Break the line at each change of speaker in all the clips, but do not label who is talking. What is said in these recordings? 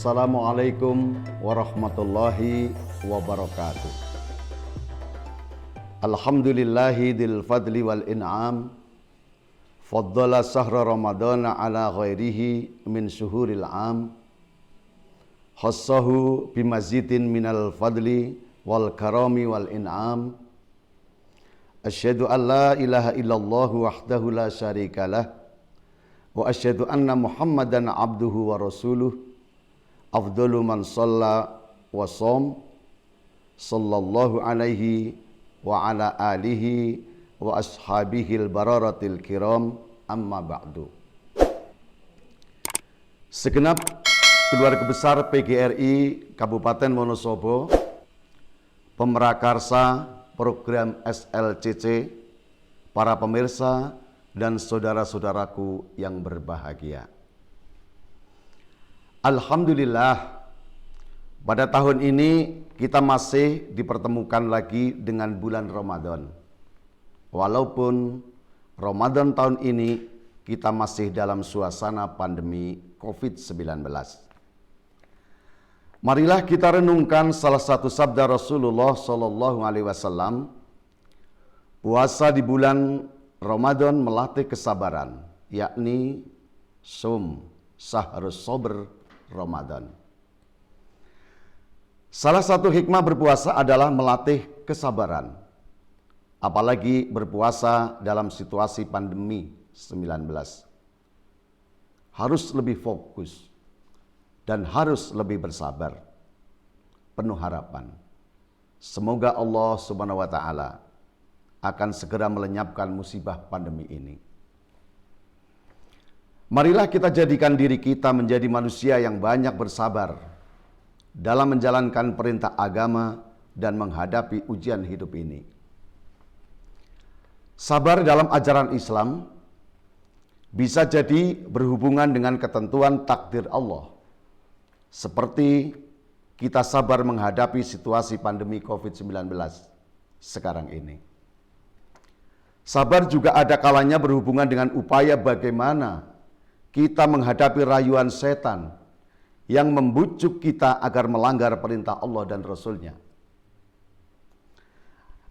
Assalamualaikum warahmatullahi wabarakatuh. Alhamdulillahi dil fadli wal in'am, faddala sahra ramadana ala ghairihi min syuhuril am, khassahu bimazidin minal fadli wal karami wal in'am. Asyhadu an la ilaha illallah wahdahu la syarikalah, wa asyhadu anna Muhammadan abduhu wa rasuluh, afdalu man shalla wa shom, sallallahu alaihi wa ala alihi wa ashabihil bararatil kiram, amma ba'du. Segenap keluarga besar PGRI Kabupaten Wonosobo, pemrakarsa program SLCC, para pemirsa dan saudara-saudaraku yang berbahagia. Alhamdulillah, pada tahun ini kita masih dipertemukan lagi dengan bulan Ramadan. Walaupun Ramadan tahun ini kita masih dalam suasana pandemi COVID-19. Marilah kita renungkan salah satu sabda Rasulullah Shallallahu Alaihi Wasallam. Puasa di bulan Ramadan melatih kesabaran, yakni sum sahrus sabr Ramadan. Salah satu hikmah berpuasa adalah melatih kesabaran, apalagi berpuasa dalam situasi pandemi 19. Harus lebih fokus dan harus lebih bersabar. Penuh harapan. Semoga Allah Subhanahu wa taala akan segera melenyapkan musibah pandemi ini. Marilah kita jadikan diri kita menjadi manusia yang banyak bersabar dalam menjalankan perintah agama dan menghadapi ujian hidup ini. Sabar dalam ajaran Islam bisa jadi berhubungan dengan ketentuan takdir Allah. Seperti kita sabar menghadapi situasi pandemi COVID-19 sekarang ini. Sabar juga ada kalanya berhubungan dengan upaya bagaimana kita menghadapi rayuan setan yang membujuk kita agar melanggar perintah Allah dan Rasul-Nya.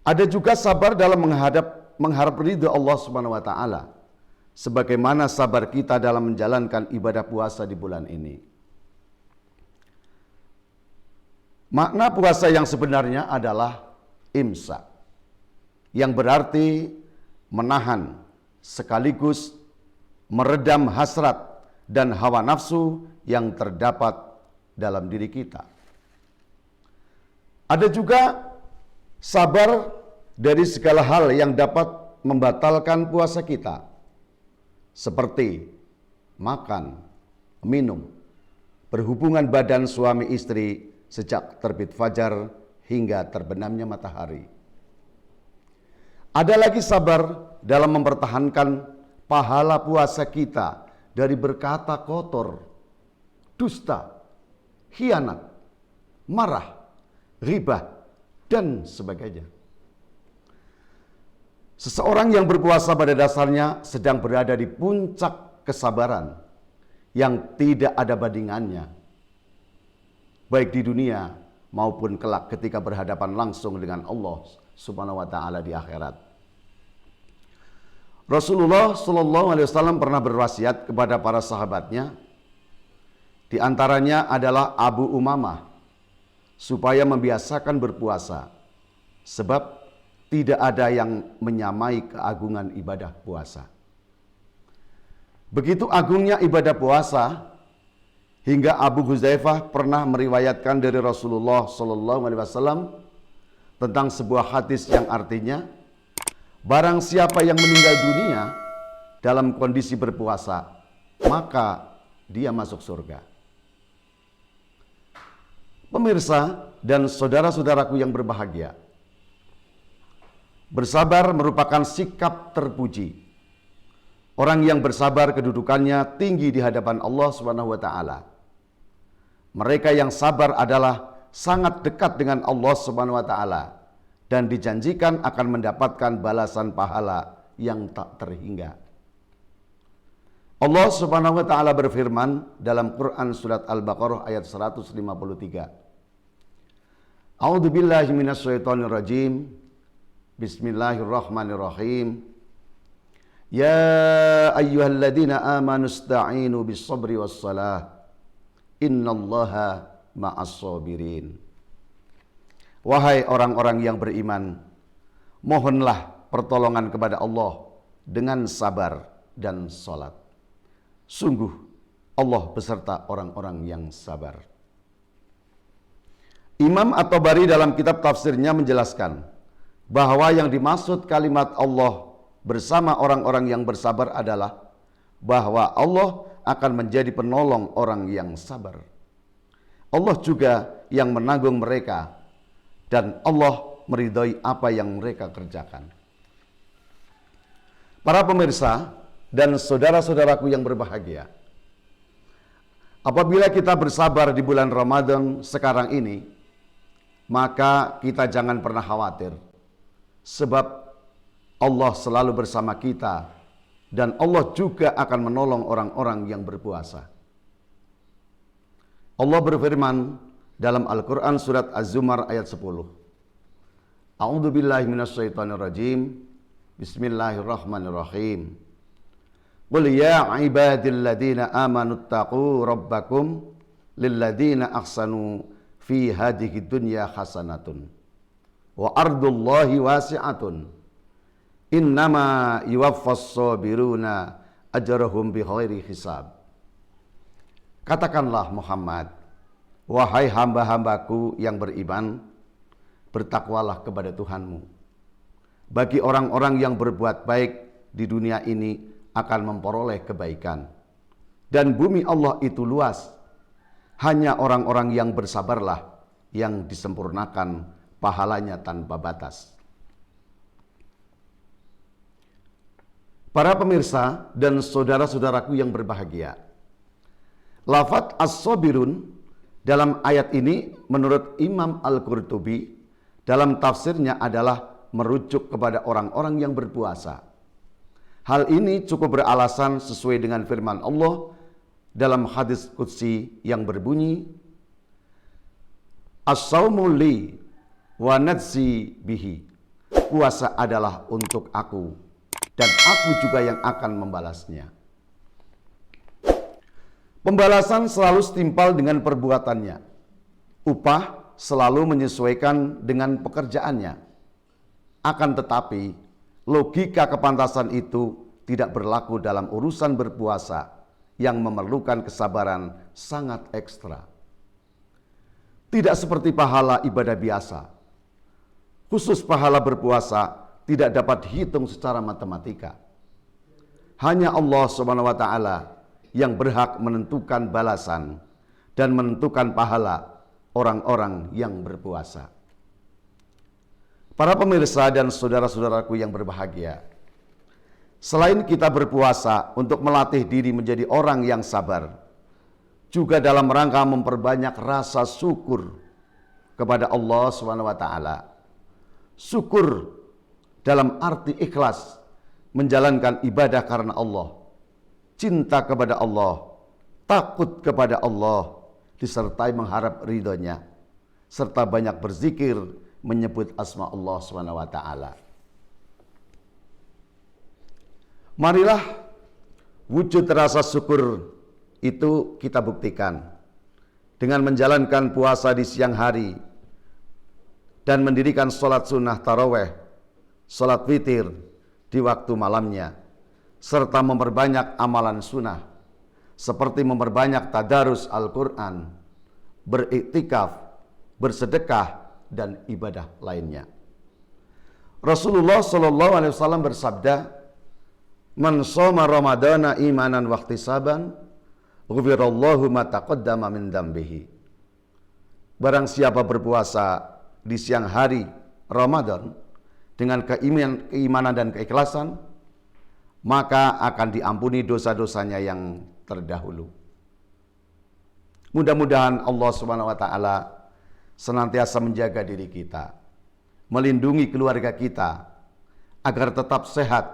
Ada juga sabar dalam mengharap ridho Allah Subhanahu wa taala, sebagaimana sabar kita dalam menjalankan ibadah puasa di bulan ini. Makna puasa yang sebenarnya adalah imsak, yang berarti menahan sekaligus meredam hasrat dan hawa nafsu yang terdapat dalam diri kita. Ada juga sabar dari segala hal yang dapat membatalkan puasa kita, seperti makan, minum, berhubungan badan suami istri sejak terbit fajar hingga terbenamnya matahari. Ada lagi sabar dalam mempertahankan pahala puasa kita dari berkata kotor, dusta, khianat, marah, ghibah, dan sebagainya. Seseorang yang berpuasa pada dasarnya sedang berada di puncak kesabaran yang tidak ada bandingannya, baik di dunia maupun kelak ketika berhadapan langsung dengan Allah Subhanahu wa taala di akhirat. Rasulullah Shallallahu Alaihi Wasallam pernah berwasiat kepada para sahabatnya, di antaranya adalah Abu Umamah, supaya membiasakan berpuasa, sebab tidak ada yang menyamai keagungan ibadah puasa. Begitu agungnya ibadah puasa, hingga Abu Huzaifah pernah meriwayatkan dari Rasulullah Shallallahu Alaihi Wasallam tentang sebuah hadis yang artinya, barang siapa yang meninggal dunia dalam kondisi berpuasa, maka dia masuk surga. Pemirsa dan saudara-saudaraku yang berbahagia, bersabar merupakan sikap terpuji. Orang yang bersabar kedudukannya tinggi di hadapan Allah Subhanahu wa taala. Mereka yang sabar adalah sangat dekat dengan Allah Subhanahu wa taala dan dijanjikan akan mendapatkan balasan pahala yang tak terhingga. Allah Subhanahu wa taala berfirman dalam Quran surat Al-Baqarah ayat 153. A'udzu billahi minasyaitonir rajim. Bismillahirrahmanirrahim. Ya ayyuhalladzina amanu ista'inu bis-sabri was-salah. Innallaha ma'as sabirin. Wahai orang-orang yang beriman, mohonlah pertolongan kepada Allah dengan sabar dan salat. Sungguh Allah beserta orang-orang yang sabar. Imam At-Tabari dalam kitab tafsirnya menjelaskan bahwa yang dimaksud kalimat Allah bersama orang-orang yang bersabar adalah bahwa Allah akan menjadi penolong orang yang sabar. Allah juga yang menanggung mereka dan Allah meridhai apa yang mereka kerjakan. Para pemirsa dan saudara-saudaraku yang berbahagia, apabila kita bersabar di bulan Ramadan sekarang ini, maka kita jangan pernah khawatir, sebab Allah selalu bersama kita dan Allah juga akan menolong orang-orang yang berpuasa. Allah berfirman dalam Al-Quran surat Az-Zumar ayat 10. A'udzu billahi minasyaitonir rajim. Bismillahirrahmanirrahim. Qul ya ibadilladzina amanu taqu rabbakum lilladzina ahsanu fi hadhihi dunya hasanatun wa ardullahi wasi'atun innama yuwaffas sabiruna ajrahum bighairi hisab. Katakanlah Muhammad, wahai hamba-hambaku yang beriman, bertakwalah kepada Tuhanmu. Bagi orang-orang yang berbuat baik di dunia ini akan memperoleh kebaikan. Dan bumi Allah itu luas. Hanya orang-orang yang bersabarlah yang disempurnakan pahalanya tanpa batas. Para pemirsa dan saudara-saudaraku yang berbahagia, lafadz as-sabirun dalam ayat ini menurut Imam Al-Qurtubi dalam tafsirnya adalah merujuk kepada orang-orang yang berpuasa. Hal ini cukup beralasan sesuai dengan firman Allah dalam hadis qudsi yang berbunyi, As-sawmu li wa najzi bihi. Puasa adalah untuk aku dan aku juga yang akan membalasnya. Pembalasan selalu setimpal dengan perbuatannya. Upah selalu menyesuaikan dengan pekerjaannya. Akan tetapi, logika kepantasan itu tidak berlaku dalam urusan berpuasa yang memerlukan kesabaran sangat ekstra. Tidak seperti pahala ibadah biasa. Khusus pahala berpuasa tidak dapat dihitung secara matematika. Hanya Allah SWT yang berhak menentukan balasan dan menentukan pahala orang-orang yang berpuasa. Para pemirsa dan saudara-saudaraku yang berbahagia, selain kita berpuasa untuk melatih diri menjadi orang yang sabar, juga dalam rangka memperbanyak rasa syukur kepada Allah SWT. Syukur dalam arti ikhlas, menjalankan ibadah karena Allah, cinta kepada Allah, takut kepada Allah, disertai mengharap ridhonya, serta banyak berzikir menyebut asma Allah SWT. Marilah wujud rasa syukur itu kita buktikan dengan menjalankan puasa di siang hari dan mendirikan sholat sunnah taraweh, sholat witir di waktu malamnya, serta memperbanyak amalan sunnah seperti memperbanyak tadarus Al-Quran, beriktikaf, bersedekah, dan ibadah lainnya. Rasulullah SAW bersabda, "Man shoma Ramadana imanan wa ihtisaban, ghufirallahu ma taqaddama min dzambihi." Barang siapa berpuasa di siang hari Ramadan dengan keimanan dan keikhlasan, maka akan diampuni dosa-dosanya yang terdahulu. Mudah-mudahan Allah SWT senantiasa menjaga diri kita, melindungi keluarga kita, agar tetap sehat,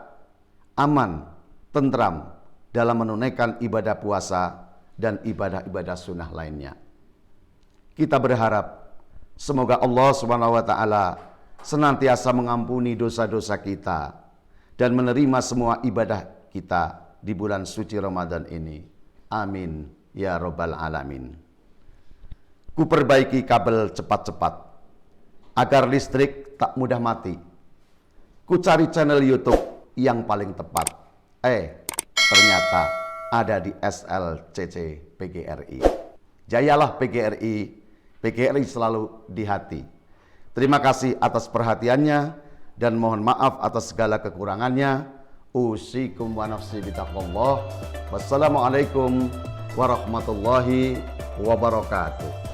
aman, tentram, dalam menunaikan ibadah puasa dan ibadah-ibadah sunnah lainnya. Kita berharap semoga Allah Subhanahu wa taala senantiasa mengampuni dosa-dosa kita dan menerima semua ibadah kita di bulan suci Ramadan ini. Amin ya rabbal alamin. Ku perbaiki kabel cepat-cepat agar listrik tak mudah mati. Ku cari channel YouTube yang paling tepat. Ternyata ada di SLCC PGRI. Jayalah PGRI, PGRI selalu di hati. Terima kasih atas perhatiannya dan mohon maaf atas segala kekurangannya. Usikum wa nafsi bitaqwallah. Wassalamualaikum warahmatullahi wabarakatuh.